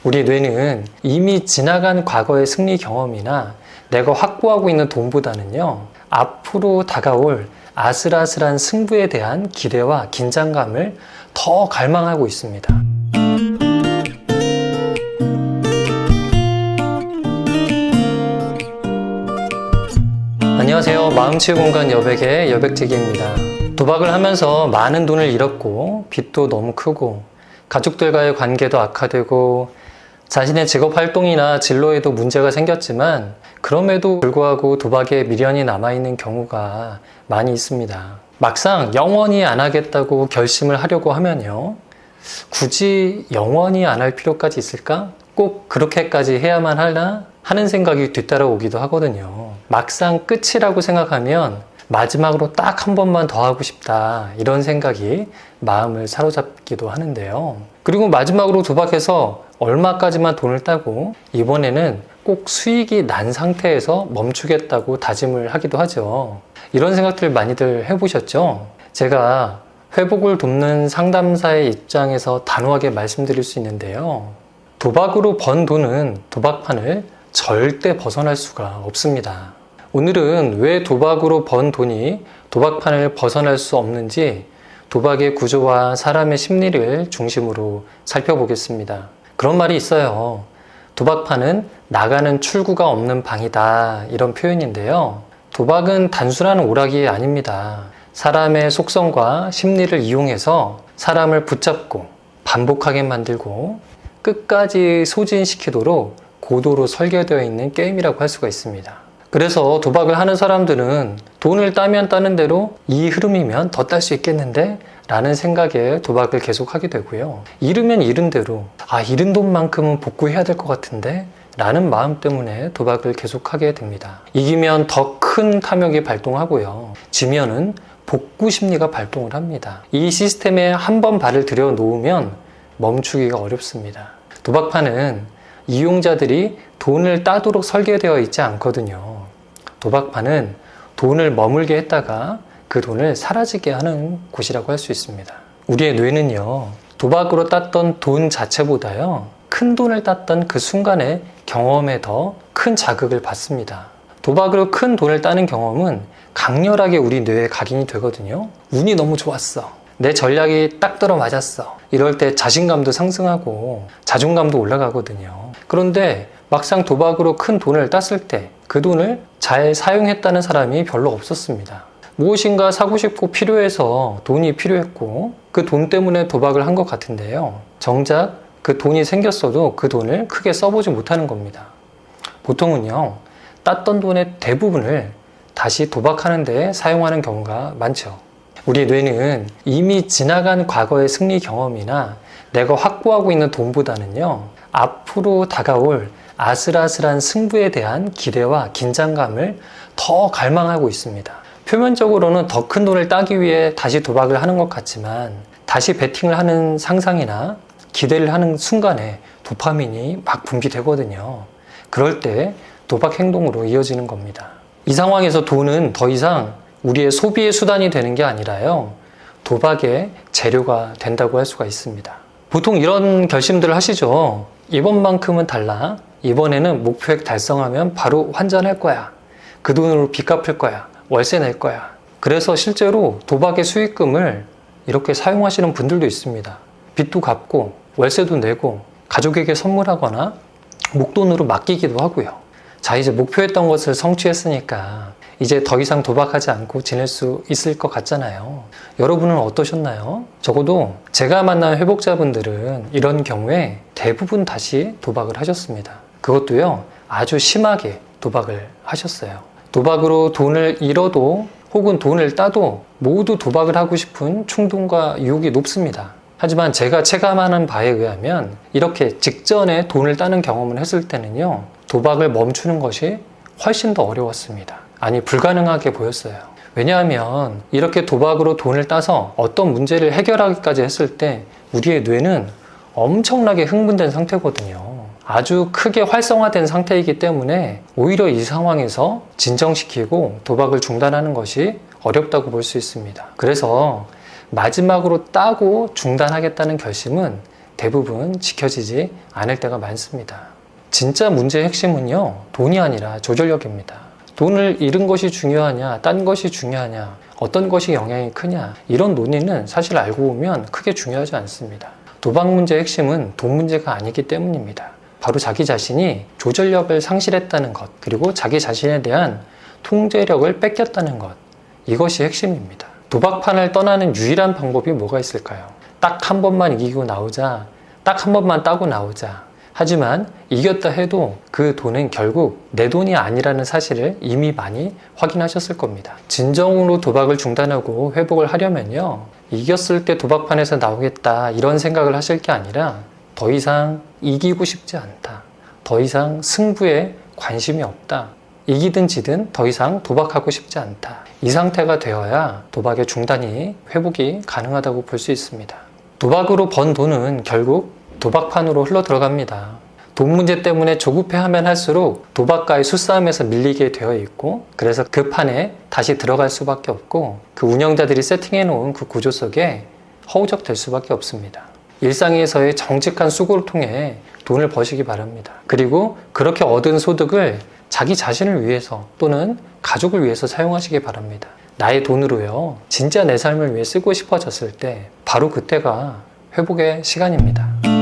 우리 뇌는 이미 지나간 과거의 승리 경험이나 내가 확보하고 있는 돈보다는요, 앞으로 다가올 아슬아슬한 승부에 대한 기대와 긴장감을 더 갈망하고 있습니다. 안녕하세요. 마음치유공간 여백의 여백지기입니다. 도박을 하면서 많은 돈을 잃었고, 빚도 너무 크고, 가족들과의 관계도 악화되고, 자신의 직업 활동이나 진로에도 문제가 생겼지만 그럼에도 불구하고 도박에 미련이 남아있는 경우가 많이 있습니다. 막상 영원히 안 하겠다고 결심을 하려고 하면요, 굳이 영원히 안 할 필요까지 있을까? 꼭 그렇게까지 해야만 하나? 하는 생각이 뒤따라오기도 하거든요. 막상 끝이라고 생각하면 마지막으로 딱 한 번만 더 하고 싶다, 이런 생각이 마음을 사로잡기도 하는데요. 그리고 마지막으로 도박해서 얼마까지만 돈을 따고 이번에는 꼭 수익이 난 상태에서 멈추겠다고 다짐을 하기도 하죠. 이런 생각들 많이들 해보셨죠? 제가 회복을 돕는 상담사의 입장에서 단호하게 말씀드릴 수 있는데요. 도박으로 번 돈은 도박판을 절대 벗어날 수가 없습니다. 오늘은 왜 도박으로 번 돈이 도박판을 벗어날 수 없는지 도박의 구조와 사람의 심리를 중심으로 살펴보겠습니다. 그런 말이 있어요. 도박판은 나가는 출구가 없는 방이다, 이런 표현인데요. 도박은 단순한 오락이 아닙니다. 사람의 속성과 심리를 이용해서 사람을 붙잡고 반복하게 만들고 끝까지 소진시키도록 고도로 설계되어 있는 게임이라고 할 수가 있습니다. 그래서 도박을 하는 사람들은 돈을 따면 따는 대로 이 흐름이면 더 딸 수 있겠는데? 라는 생각에 도박을 계속하게 되고요. 잃으면 잃은 대로 잃은 돈만큼은 복구해야 될 것 같은데? 라는 마음 때문에 도박을 계속하게 됩니다. 이기면 더 큰 탐욕이 발동하고요. 지면은 복구 심리가 발동을 합니다. 이 시스템에 한 번 발을 들여 놓으면 멈추기가 어렵습니다. 도박판은 이용자들이 돈을 따도록 설계되어 있지 않거든요. 도박판은 돈을 머물게 했다가 그 돈을 사라지게 하는 곳이라고 할 수 있습니다. 우리의 뇌는요, 도박으로 땄던 돈 자체보다요, 큰 돈을 땄던 그 순간의 경험에 더 큰 자극을 받습니다. 도박으로 큰 돈을 따는 경험은 강렬하게 우리 뇌에 각인이 되거든요. 운이 너무 좋았어. 내 전략이 딱 들어맞았어. 이럴 때 자신감도 상승하고 자존감도 올라가거든요. 그런데 막상 도박으로 큰 돈을 땄을 때 그 돈을 잘 사용했다는 사람이 별로 없었습니다. 무엇인가 사고 싶고 필요해서 돈이 필요했고 그 돈 때문에 도박을 한 것 같은데요. 정작 그 돈이 생겼어도 그 돈을 크게 써보지 못하는 겁니다. 보통은요, 땄던 돈의 대부분을 다시 도박하는 데 사용하는 경우가 많죠. 우리 뇌는 이미 지나간 과거의 승리 경험이나 내가 확보하고 있는 돈보다는요, 앞으로 다가올 아슬아슬한 승부에 대한 기대와 긴장감을 더 갈망하고 있습니다. 표면적으로는 더 큰 돈을 따기 위해 다시 도박을 하는 것 같지만 다시 베팅을 하는 상상이나 기대를 하는 순간에 도파민이 막 분비되거든요. 그럴 때 도박 행동으로 이어지는 겁니다. 이 상황에서 돈은 더 이상 우리의 소비의 수단이 되는 게 아니라요, 도박의 재료가 된다고 할 수가 있습니다. 보통 이런 결심들을 하시죠. 이번만큼은 달라. 이번에는 목표액 달성하면 바로 환전할 거야. 그 돈으로 빚 갚을 거야. 월세 낼 거야. 그래서 실제로 도박의 수익금을 이렇게 사용하시는 분들도 있습니다. 빚도 갚고 월세도 내고 가족에게 선물하거나 목돈으로 맡기기도 하고요. 자, 이제 목표했던 것을 성취했으니까 이제 더 이상 도박하지 않고 지낼 수 있을 것 같잖아요. 여러분은 어떠셨나요? 적어도 제가 만난 회복자분들은 이런 경우에 대부분 다시 도박을 하셨습니다. 그것도요, 아주 심하게 도박을 하셨어요. 도박으로 돈을 잃어도 혹은 돈을 따도 모두 도박을 하고 싶은 충동과 유혹이 높습니다. 하지만 제가 체감하는 바에 의하면 이렇게 직전에 돈을 따는 경험을 했을 때는요, 도박을 멈추는 것이 훨씬 더 어려웠습니다. 아니, 불가능하게 보였어요. 왜냐하면 이렇게 도박으로 돈을 따서 어떤 문제를 해결하기까지 했을 때 우리의 뇌는 엄청나게 흥분된 상태거든요. 아주 크게 활성화된 상태이기 때문에 오히려 이 상황에서 진정시키고 도박을 중단하는 것이 어렵다고 볼 수 있습니다. 그래서 마지막으로 따고 중단하겠다는 결심은 대부분 지켜지지 않을 때가 많습니다. 진짜 문제의 핵심은요, 돈이 아니라 조절력입니다. 돈을 잃은 것이 중요하냐, 딴 것이 중요하냐, 어떤 것이 영향이 크냐, 이런 논의는 사실 알고 보면 크게 중요하지 않습니다. 도박 문제의 핵심은 돈 문제가 아니기 때문입니다. 바로 자기 자신이 조절력을 상실했다는 것, 그리고 자기 자신에 대한 통제력을 뺏겼다는 것, 이것이 핵심입니다. 도박판을 떠나는 유일한 방법이 뭐가 있을까요? 딱 한 번만 이기고 나오자, 딱 한 번만 따고 나오자. 하지만 이겼다 해도 그 돈은 결국 내 돈이 아니라는 사실을 이미 많이 확인하셨을 겁니다. 진정으로 도박을 중단하고 회복을 하려면요, 이겼을 때 도박판에서 나오겠다 이런 생각을 하실 게 아니라 더 이상 이기고 싶지 않다, 더 이상 승부에 관심이 없다, 이기든 지든 더 이상 도박하고 싶지 않다, 이 상태가 되어야 도박의 중단이 회복이 가능하다고 볼 수 있습니다. 도박으로 번 돈은 결국 도박판으로 흘러 들어갑니다. 돈 문제 때문에 조급해하면 할수록 도박과의 수싸움에서 밀리게 되어 있고, 그래서 그 판에 다시 들어갈 수밖에 없고, 그 운영자들이 세팅해 놓은 그 구조 속에 허우적될 수밖에 없습니다. 일상에서의 정직한 수고를 통해 돈을 버시기 바랍니다. 그리고 그렇게 얻은 소득을 자기 자신을 위해서 또는 가족을 위해서 사용하시기 바랍니다. 나의 돈으로요, 진짜 내 삶을 위해 쓰고 싶어졌을 때 바로 그때가 회복의 시간입니다.